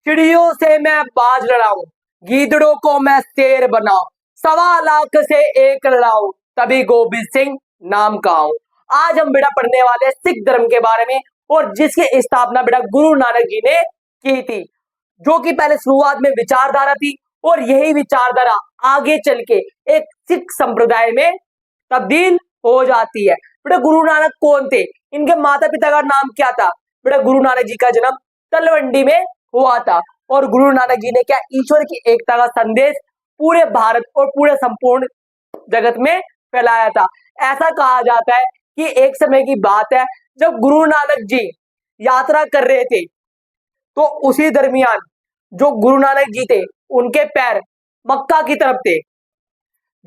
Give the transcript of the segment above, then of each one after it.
चिड़ियों से मैं बाज लड़ाऊं, गीदड़ों को मैं शेर बनाऊं, 1.25 लाख से एक लड़ाऊं, तभी गोबिंद सिंह नाम का हूं। आज हम बेटा पढ़ने वाले हैं सिख धर्म के बारे में, और जिसकी स्थापना बेटा गुरु नानक जी ने की थी, जो कि पहले शुरुआत में विचारधारा थी, और यही विचारधारा आगे चल के एक सिख संप्रदाय में तब्दील हो जाती है। बेटा गुरु नानक कौन थे? इनके माता पिता का नाम क्या था? बेटा गुरु नानक जी का जन्म तलवंडी में हुआ था, और गुरु नानक जी ने क्या ईश्वर की एकता का संदेश पूरे भारत और पूरे संपूर्ण जगत में फैलाया था। ऐसा कहा जाता है कि एक समय की बात है, जब गुरु नानक जी यात्रा कर रहे थे, तो उसी दरमियान जो गुरु नानक जी थे, उनके पैर मक्का की तरफ थे,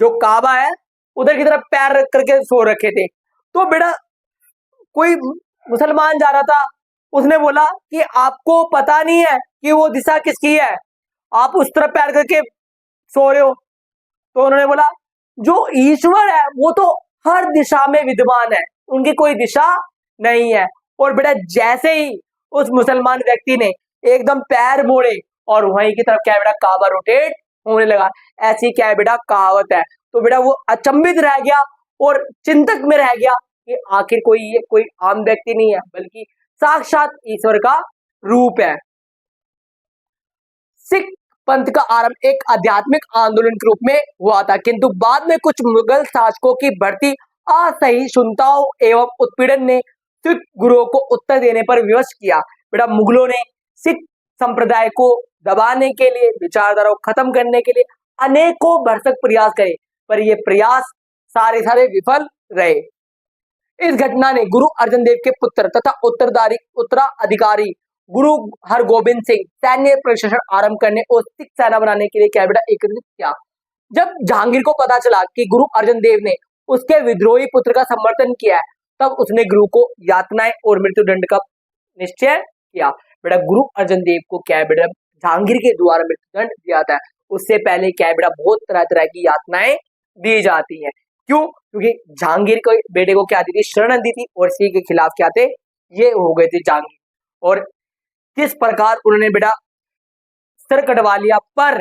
जो काबा है उधर की तरफ पैर रख करके सो रखे थे। तो बेटा कोई मुसलमान जा रहा था, उसने बोला कि आपको पता नहीं है कि वो दिशा किसकी है, आप उस तरफ पैर करके सो रहे हो। तो उन्होंने बोला जो ईश्वर है वो तो हर दिशा में विद्यमान है, उनकी कोई दिशा नहीं है। और बेटा जैसे ही उस मुसलमान व्यक्ति ने एकदम पैर मोड़े, और वहीं की तरफ क्या है बेटा, काबा रोटेट होने लगा। ऐसी क्या है बेटा कहावत है। तो बेटा वो अचंभित रह गया और चिंतक में रह गया कि आखिर ये कोई आम व्यक्ति नहीं है, बल्कि साक्षात ईश्वर का रूप है। सिख पंथ का आरंभ एक आध्यात्मिक आंदोलन के रूप में हुआ था, किंतु बाद में कुछ मुगल शासकों की बढ़ती असहिष्णुताओं एवं उत्पीड़न ने सिख गुरुओं को उत्तर देने पर विवश किया। बेटा मुगलों ने सिख संप्रदाय को दबाने के लिए, विचारधारा को खत्म करने के लिए अनेकों भरसक प्रयास करे, पर ये प्रयास सारे विफल रहे। इस घटना ने गुरु अर्जन देव के पुत्र तथा उत्तराधिकारी गुरु हरगोबिंद सिंह सैन्य प्रशासन आरंभ करने और सिख सेना बनाने के लिए क्या बेटा एकत्रित किया। जब जहांगीर को पता चला कि गुरु अर्जन देव ने उसके विद्रोही पुत्र का समर्थन किया है, तब उसने गुरु को यातनाएं और मृत्युदंड का निश्चय किया। बेटा गुरु अर्जन देव को क्या है बेटा जहांगीर के द्वारा मृत्युदंड दिया था। उससे पहले क्या है बेटा बहुत तरह तरह की यातनाएं दी जाती हैं। क्यों? क्योंकि जहांगीर को बेटे को क्या दी थी, शरण दी थी, और इसी के खिलाफ क्या थे, ये हो गए थे जहांगीर। और किस प्रकार उन्होंने बेटा सर कटवा लिया, पर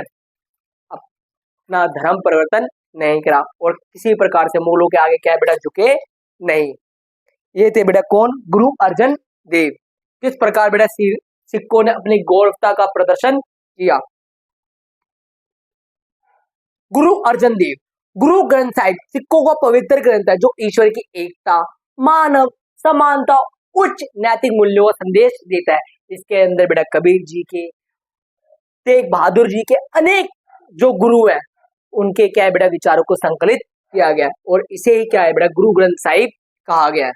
अपना धर्म परिवर्तन नहीं करा, और किसी प्रकार से मुगलों के आगे क्या है बेटा झुके नहीं। ये थे बेटा कौन, गुरु अर्जन देव। किस प्रकार बेटा सिखों ने अपनी गौरवता का प्रदर्शन किया। गुरु अर्जन देव, गुरु ग्रंथ साहिब सिखों का पवित्र ग्रंथ है, जो ईश्वर की एकता, मानव समानता, उच्च नैतिक मूल्यों का संदेश देता है। इसके अंदर बेटा कबीर जी के, तेग बहादुर जी के अनेक जो गुरु हैं, उनके क्या है बेटा विचारों को संकलित किया गया, और इसे ही क्या है बेटा गुरु ग्रंथ साहिब कहा गया है।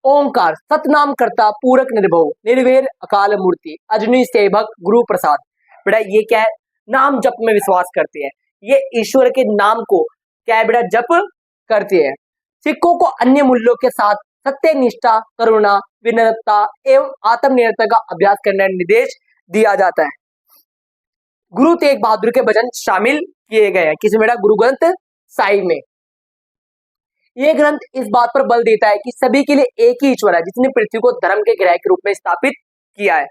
ओंकार सतनाम करता पूरक निर्भव निर्वेर अकाल मूर्ति अजनी सेवक गुरु प्रसाद। बेटा ये क्या है, नाम जप में विश्वास करते हैं, ये ईश्वर के नाम को क्या है बेटा जप करते हैं। सिखों को अन्य मूल्यों के साथ सत्य, निष्ठा, करुणा, विनम्रता एवं आत्मनिर्भरता का अभ्यास करने का निर्देश दिया जाता है। गुरु तेग बहादुर के भजन शामिल किए गए हैं किसमें बेटा, गुरु ग्रंथ साहिब में। ये ग्रंथ इस बात पर बल देता है कि सभी के लिए एक ही ईश्वर है, जिसने पृथ्वी को धर्म के ग्रह के रूप में स्थापित किया है।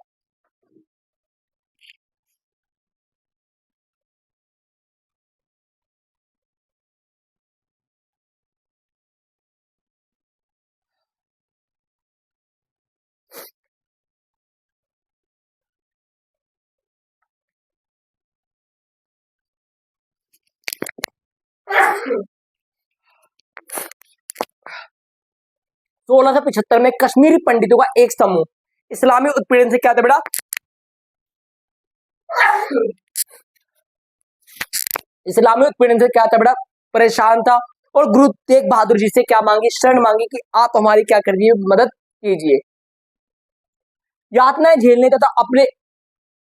सोलह सौ 75 में कश्मीरी पंडितों का एक समूह इस्लामी उत्पीड़न से क्या था बेटा, इस्लामी उत्पीड़न से क्या था बेटा परेशान था, और गुरु तेग बहादुर जी से क्या मांगी, शरण मांगी कि आप हमारी क्या कर दीजिए, मदद कीजिए। यातनाएं झेलने तथा अपने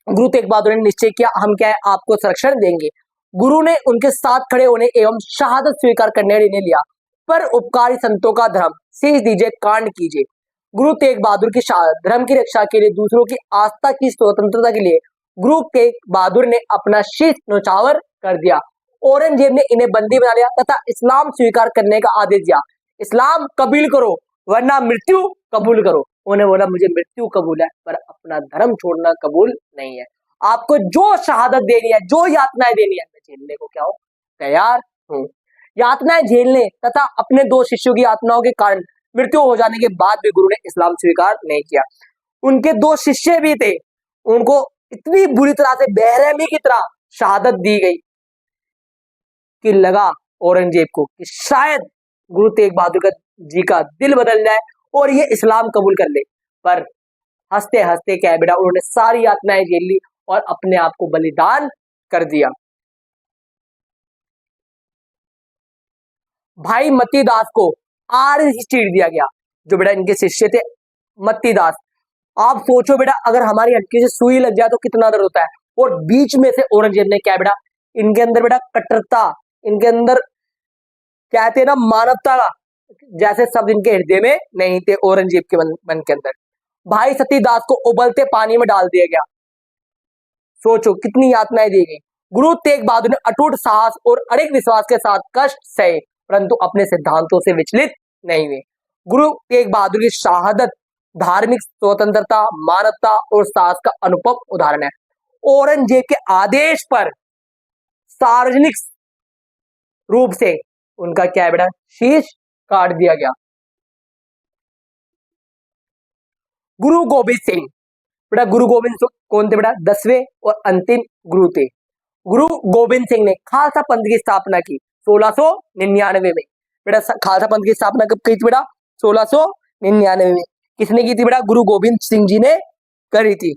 गुरु तेग बहादुर ने निश्चय किया, हम क्या है आपको संरक्षण देंगे। गुरु ने उनके साथ खड़े होने एवं शहादत स्वीकार करने का निर्णय लिया, पर उपकारी संतों का धर्म शीश दीजिए, कांड कीजिए। गुरु तेग बहादुर की शहादत धर्म की रक्षा के लिए, दूसरों की आस्था की स्वतंत्रता के लिए गुरु तेग बहादुर ने अपना शीश न्यौछावर कर दिया। औरंगजेब ने इन्हें बंदी बना लिया तथा इस्लाम स्वीकार करने का आदेश दिया। इस्लाम कबूल करो, वरना मृत्यु कबूल करो। उन्होंने बोला मुझे मृत्यु कबूल है पर अपना धर्म छोड़ना कबूल नहीं है। आपको जो शहादत देनी है, जो यातनाएं देनी है, मैं झेलने को क्या हूं, तैयार हूं। यातनाएं झेलने तथा अपने दो शिष्यों की यातनाओं के कारण मृत्यु हो जाने के बाद भी गुरु ने इस्लाम स्वीकार नहीं किया। उनके दो शिष्य भी थे, उनको इतनी बुरी तरह से बेरहमी की तरह शहादत दी गई कि लगा औरंगजेब को कि शायद गुरु तेग बहादुर जी का दिल बदल जाए और ये इस्लाम कबूल कर ले। पर हंसते हंसते क्या है बेटा, उन्होंने सारी यातनाएं झेल ली और अपने आप को बलिदान कर दिया। भाई मती दास को आर्य चीर दिया गया, जो बेटा इनके शिष्य थे मती दास। आप सोचो बेटा, अगर हमारी हल्की से सुई लग जाए तो कितना दर्द होता है। और बीच में से औरंगजेब ने क्या बेटा, इनके अंदर बेटा कट्टरता, इनके अंदर कहते हैं ना मानवता जैसे शब्द इनके हृदय में नहीं थे औरंगजेब के मन के अंदर। भाई सतीदास को उबलते पानी में डाल दिया गया। सोचो कितनी यातनाएं दी गई। गुरु तेग बहादुर ने अटूट साहस और अड़िग विश्वास के साथ कष्ट सहे, परंतु अपने सिद्धांतों से विचलित नहीं हुए। गुरु तेग बहादुर की शहादत धार्मिक स्वतंत्रता, मानवता और साहस का अनुपम उदाहरण है। औरंगजेब के आदेश पर सार्वजनिक रूप से उनका क्या है बेटा, शीश काट दिया गया। गुरु गोविंद सिंह बेटा, गुरु गोविंद कौन थे बेटा, 10वें और अंतिम गुरु थे। गुरु गोविंद सिंह ने खालसा पंथ की स्थापना की 1699 में। बेटा खालसा पंथ की स्थापना कब की थी बेटा, 1699 में। किसने की थी बेटा, गुरु गोविंद सिंह जी ने करी थी।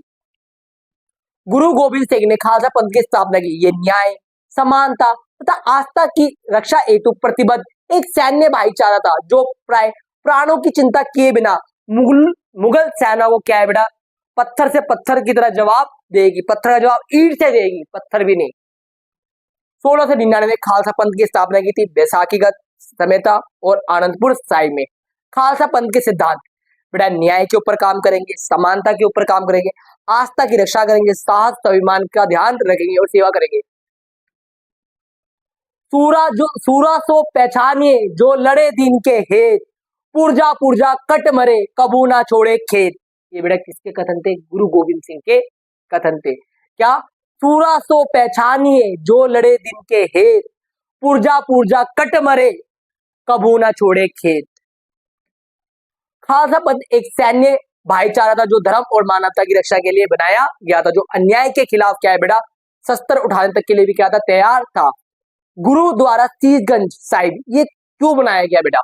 गुरु गोविंद सिंह ने खालसा पंथ की स्थापना की। ये न्याय, समानता तथा आस्था की रक्षा हेतु प्रतिबद्ध एक सैन्य भाईचारा था, जो प्राय प्राणों की चिंता किए बिना मुगल सेना को क्या है बेटा, पत्थर से पत्थर की तरह जवाब देगी। पत्थर का जवाब ईंट से देगी, पत्थर भी नहीं। 1699 में खालसा पंथ की स्थापना की थी बैसाखीगढ़, समेता और आनंदपुर साहिब में। खालसा पंथ के सिद्धांत बेटा न्याय के ऊपर काम करेंगे, समानता के ऊपर काम करेंगे, आस्था की रक्षा करेंगे, साहस स्वाभिमान का ध्यान रखेंगे और सेवा करेंगे। सूरा सो पहचानिए जो लड़े दिन के हेत, पुरजा पुरजा कट मरे कबू ना छोड़े खेत। ये बेटा किसके कथन थे, गुरु गोविंद सिंह के कथन थे। क्या, सूरा सो पहचानिए जो लड़े दिन के हेत, पुरजा पुरजा कट मरे कबू ना छोड़े खेत। खालसा पंथ एक सैन्य भाईचारा था, जो धर्म और मानवता की रक्षा के लिए बनाया गया था, जो अन्याय के खिलाफ क्या है बेटा, शस्त्र उठाने तक के लिए भी क्या था, तैयार था। गुरु द्वारा सीसगंज साहिब ये क्यों बनाया गया बेटा,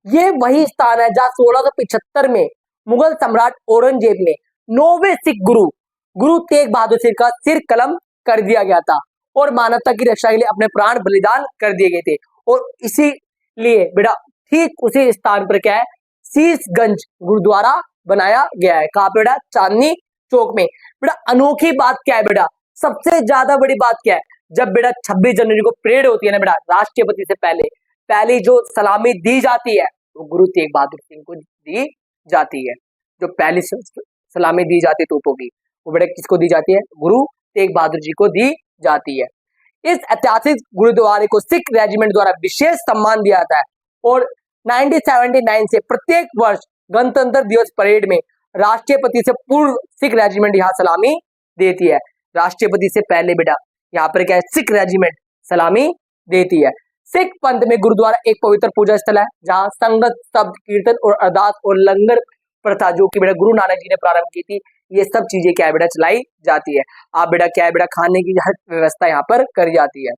ये वही स्थान है जहां 1675 में मुगल सम्राट औरंगजेब ने 9वें सिख गुरु तेग बहादुर सिंह का सिर कलम कर दिया गया था और मानवता की रक्षा के लिए अपने प्राण बलिदान कर दिए गए थे। और इसीलिए बेटा ठीक उसी स्थान पर क्या है, सीसगंज गुरुद्वारा बनाया गया है। कहां पे बेटा, चांदनी चौक में। बेटा अनोखी बात क्या है बेटा, सबसे ज्यादा बड़ी बात क्या है, जब बेटा 26 जनवरी को परेड होती है ना बेटा, राष्ट्रपति से पहली जो सलामी दी जाती है वो गुरु तेग बहादुर सिंह को दी जाती है। जो पहली सलामी दी जाती है तोपों की, वो बेटा किसको दी जाती है, गुरु तेग बहादुर जी को दी जाती है। इस ऐतिहासिक गुरुद्वारे को सिख रेजिमेंट द्वारा विशेष सम्मान दिया जाता है और 1979 से प्रत्येक वर्ष गणतंत्र दिवस परेड में राष्ट्रपति से पूर्व सिख रेजिमेंट यहाँ सलामी देती है। राष्ट्रपति से पहले बेटा यहाँ पर क्या है, सिख रेजिमेंट सलामी देती है। सिख पंथ में गुरुद्वारा एक पवित्र पूजा स्थल है, जहां संगत, शब्द, कीर्तन और अरदास और लंगर प्रथा जो कि बेटा गुरु नानक जी ने प्रारंभ की थी, ये सब चीजें क्या है बेटा चलाई जाती है। आप बेटा क्या है बेटा, खाने की हर व्यवस्था यहाँ पर करी जाती है।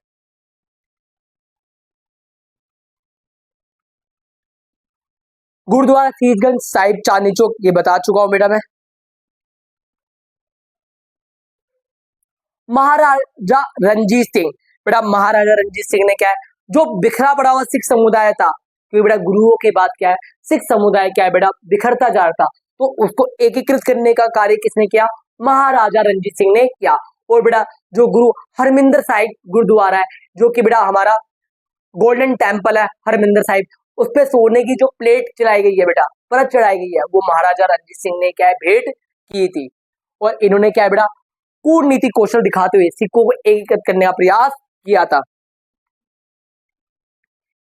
गुरुद्वारा सीसगंज साहिब चांदनी चौक ये बता चुका हूं बेटा मैं। महाराजा रणजीत सिंह बेटा, महाराजा रणजीत सिंह ने क्या है, जो बिखरा पड़ा हुआ सिख समुदाय था, क्योंकि बेटा गुरुओं के बाद क्या है, सिख समुदाय क्या है बेटा बिखरता जा रहा था, तो उसको एकीकृत करने का कार्य किसने किया, महाराजा रणजीत सिंह ने किया। और बेटा जो गुरु हरमिंदर साहिब गुरुद्वारा है, जो कि बेटा हमारा गोल्डन टेम्पल है हरमिंदर साहिब, उस पर सोने की जो प्लेट चढ़ाई गई है बेटा, परत चढ़ाई गई है, वो महाराजा रणजीत सिंह ने क्या है भेंट की थी। और इन्होंने क्या है बेटा कूटनीति कौशल दिखाते हुए सिखों को एकीकृत करने का प्रयास किया था।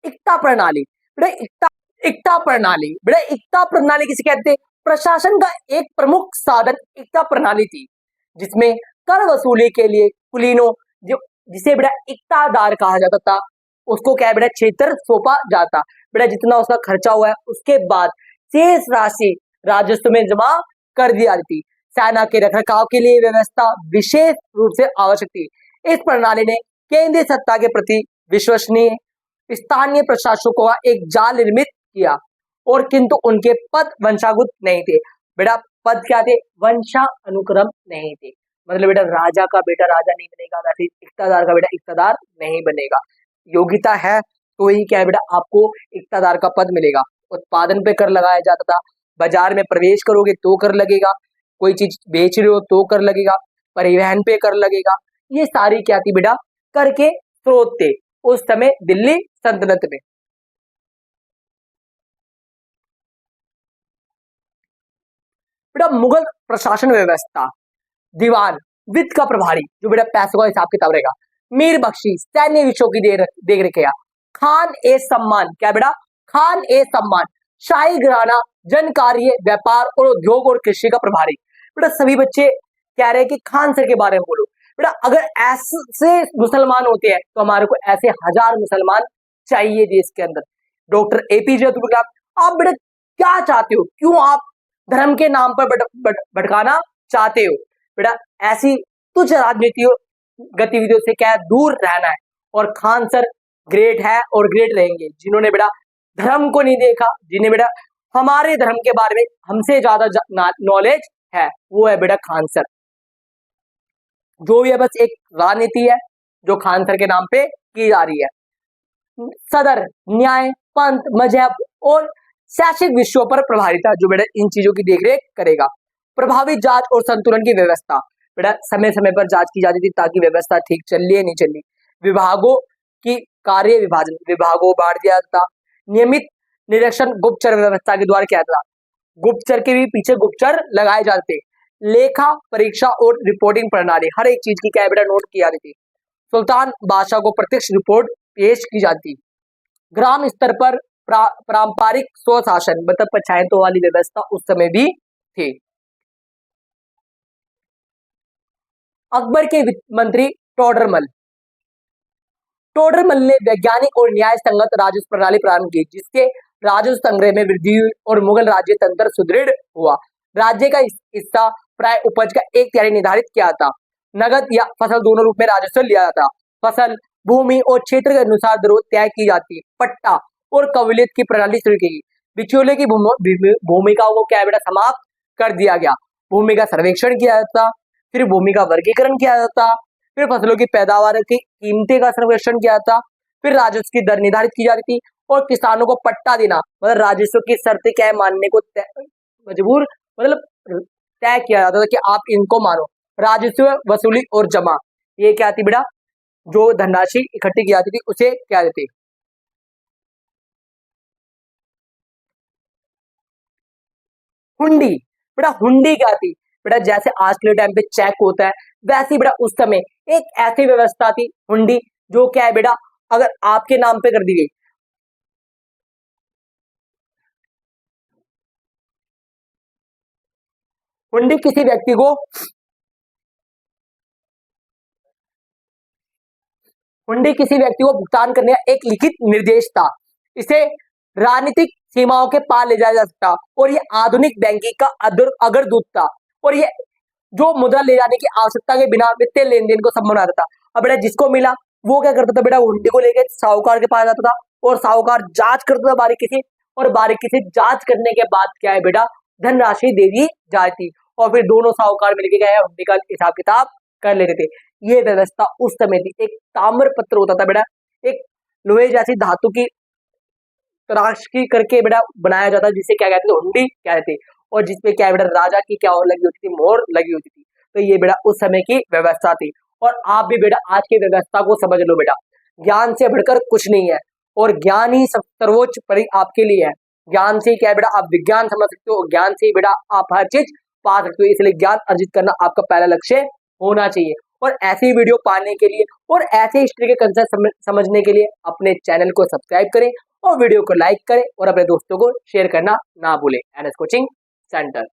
एकता प्रणाली बेटा इक्ता प्रणाली, बेटा इक्ता प्रणाली किसे कहते हैं? प्रशासन का एक प्रमुख साधन इक्ता प्रणाली थी, जिसमें कर वसूली के लिए कुलीनों, जो जिसे बेटा इक्तादार कहा जाता था, उसको क्या है बेटा क्षेत्र सौंपा जाता। बेटा जितना उसका खर्चा हुआ है उसके बाद शेष राशि राजस्व में जमा कर दी जाती थी। सेना के रखरखाव के लिए व्यवस्था विशेष रूप से आवश्यक थी। इस प्रणाली ने केंद्रीय सत्ता के प्रति विश्वसनीय स्थानीय प्रशासकों का एक जाल निर्मित किया, और किंतु उनके पद वंशागत नहीं थे। बेटा पद क्या थे? वंशानुक्रम नहीं थे। मतलब बेटा राजा का बेटा राजा नहीं बनेगा, वैसे इक्तादार का बेटा इक्तादार नहीं बनेगा। योग्यता है तो ही क्या है बेटा आपको इक्तादार का पद मिलेगा। उत्पादन पे कर लगाया जाता था, बाजार में प्रवेश करोगे तो कर लगेगा, कोई चीज बेच रहे हो तो कर लगेगा, परिवहन पे कर लगेगा। ये सारी क्या थी बेटा? कर के स्रोत थे उस समय दिल्ली सल्तनत में। बेटा मुगल प्रशासन व्यवस्था, दीवान वित्त का प्रभारी जो बेटा पैसों का हिसाब किताब रहेगा, मीर बख्शी सैन्य विषयों की देख रखेगा, खान ए सम्मान, क्या बेटा? खान ए सम्मान शाही घराना जन कार्य व्यापार और उद्योग और कृषि का प्रभारी। बेटा सभी बच्चे कह रहे हैं कि खान सर के बारे में बोलो। बेटा अगर ऐसे मुसलमान होते हैं तो हमारे को ऐसे हजार मुसलमान चाहिए देश के अंदर। डॉक्टर एपीजे अब्दुल कलाम, आप बेटा क्या चाहते हो? क्यों आप धर्म के नाम पर भटकाना चाहते हो? बेटा ऐसी तुच्छ राजनीतियों गतिविधियों से क्या दूर रहना है। और खान सर ग्रेट है और ग्रेट रहेंगे, जिन्होंने बेटा धर्म को नहीं देखा, जिन्हें बेटा हमारे धर्म के बारे में हमसे ज्यादा नॉलेज है, वो है बेटा खान सर। जो भी है बस एक राजनीति है जो खान सर के नाम पे की जा रही है। सदर न्याय पंथ मजहब और शैक्षिक विषयों पर प्रभारी था, जो बेटा इन चीजों की देखरेख करेगा। प्रभावी जांच और संतुलन की व्यवस्था, बेटा समय समय पर जांच की जाती थी ताकि व्यवस्था ठीक चल रही है नहीं चल रही। विभागों की कार्य विभाजन, विभागों बांट दिया था। नियमित निरीक्षण गुप्तचर व्यवस्था के द्वारा किया था। गुप्तचर के भी पीछे गुप्तचर लगाए जाते। लेखा परीक्षा और रिपोर्टिंग प्रणाली, हर एक चीज की क्या बेटा नोट की जाती थी। सुल्तान बादशाह को प्रत्यक्ष रिपोर्ट पेश की जाती। ग्राम स्तर पर पारंपरिक स्वशासन मतलब पंचायतों वाली व्यवस्था उस समय भी थी। अकबर के वित्त मंत्री टोडरमल, टोडरमल ने वैज्ञानिक और न्याय संगत राजस्व प्रणाली प्रारंभ की, जिससे राजस्व संग्रह में वृद्धि हुई और मुगल राज्य तंत्र सुदृढ़ हुआ। राज्य का हिस्सा प्राय उपज का 1/3 निर्धारित किया था। नगद या फसल दोनों रूप में राजस्व लिया जाता। फसल भूमि और क्षेत्र के अनुसार दरों तय की जाती। पट्टा और कबूलियत की प्रणाली शुरू की गई। बिचौले की भूमिका को क्या बेटा समाप्त कर दिया गया। भूमि का सर्वेक्षण किया जाता, फिर भूमि का वर्गीकरण किया जाता, फिर फसलों की पैदावार की कीमतें का सर्वेक्षण किया जाता, फिर राजस्व की दर निर्धारित की जाती थी और किसानों को पट्टा देना मतलब राजस्व की शर्तें क्या है मानने को मजबूर मतलब तय किया जाता था कि आप इनको मानो। राजस्व वसूली और जमा, ये क्या थी बेटा? जो धनराशि इकट्ठी की जाती थी उसे क्या देते? हुंडी। बेटा हुंडी क्या थी? बेटा जैसे आज के टाइम पे चेक होता है, वैसे बेटा उस समय एक ऐसी व्यवस्था थी हुंडी, जो क्या है बेटा अगर आपके नाम पे कर दी गई। हुंडी किसी व्यक्ति को हुंडी किसी व्यक्ति को भुगतान करने का एक लिखित निर्देश था। इसे राजनीतिक सीमाओं के पार ले जाया जा सकता और ये आधुनिक बैंकिंग का अग्रदूत था। और ये जो मुद्रा ले जाने की आवश्यकता के बिना वित्तीय लेन देन को संभव बनाता था। अब बेटा जिसको मिला वो क्या करता था बेटा? हुंडी को लेके साहूकार के पास जाता था और साहूकार जांच करता था बारीकी से, और बारीकी से जांच करने के बाद क्या है बेटा धनराशि दे दी जाती और फिर दोनों साहूकार मिलकर क्या है हुंडी का हिसाब किताब कर लेते थे। ये व्यवस्था उस समय थी। एक ताम्र पत्र होता था बेटा, एक लोहे जैसी धातु की तराशकी करके बेटा बनाया जाता, जिसे क्या कहते थे? हुंडी कहते थे। और जिसपे क्या बेटा राजा की क्या लगी होती थी? मोहर लगी होती थी। तो ये बेटा उस समय की व्यवस्था थी। और आप भी बेटा आज की व्यवस्था को समझ लो बेटा, ज्ञान से बढ़कर कुछ नहीं है और ज्ञान ही सर्वोच्च परि आपके लिए है। ज्ञान से क्या है बेटा आप विज्ञान समझ सकते हो, ज्ञान से बेटा आप हर चीज पा सकते हो। इसलिए ज्ञान अर्जित करना आपका पहला लक्ष्य होना चाहिए। और ऐसी वीडियो पाने के लिए और ऐसे हिस्ट्री के कंसेप्ट समझने के लिए अपने चैनल को सब्सक्राइब करें और वीडियो को लाइक करें और अपने दोस्तों को शेयर करना ना भूलें। NS coaching centre.